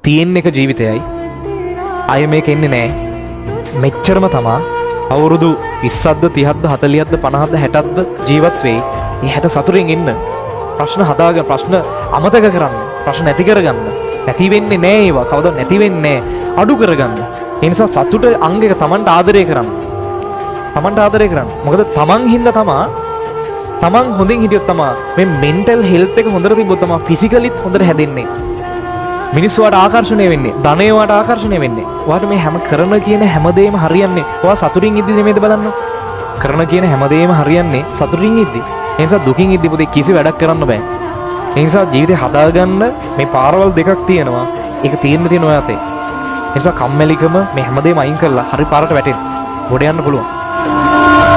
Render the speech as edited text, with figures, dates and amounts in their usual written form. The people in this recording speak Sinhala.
තියෙන එක ජීවිතයයි. අය මේක එන්නේ නැහැ. මෙච්චරම තමා අවුරුදු 20ක්ද 30ක්ද 40ක්ද 50ක්ද 60ක්ද ජීවත් වෙයි. මේ 60 සතුටින් ඉන්න. ප්‍රශ්න හදාගෙන ප්‍රශ්න අමතක කරන්න. ප්‍රශ්න නැති කරගන්න. නැති වෙන්නේ නැහැ ඒවා. කවදාවත් නැති වෙන්නේ නැහැ. අඩු කරගන්න. ඒ නිසා සතුට අංගයක Tamanට ආදරය කරන්න. Tamanට ආදරය කරන්න. මොකද Taman හින්දා තමා Taman හොඳින් හිටියොත් තමා මේ මෙන්ටල් හෙල්ත් එක හොඳට තිබ්බොත් තමා ෆිසිකලිත් හොඳට හැදෙන්නේ. මිනිස්සු වාට ආකර්ෂණය වෙන්නේ. ධනය වාට ආකර්ෂණය වෙන්නේ. ඔයාට මේ හැම කරන කියන හැමදේම හරියන්නේ. ඔයා සතුටින් ඉද්දි නෙමෙයිද බලන්න. කරන කියන හැමදේම හරියන්නේ සතුටින් ඉද්දි. ඒ නිසා දුකින් ඉද්දි පොතේ කිසි වැඩක් කරන්න බෑ. ඒ නිසා ජීවිතේ හදාගන්න මේ පාරවල් දෙකක් තියෙනවා. ඒක තියෙන ඔය අතේ. ඒ නිසා කම්මැලිකම මේ හැමදේම අයින් කරලා හරි පාරට වැටෙන්න. ගොඩ යන්න පුළුවන්.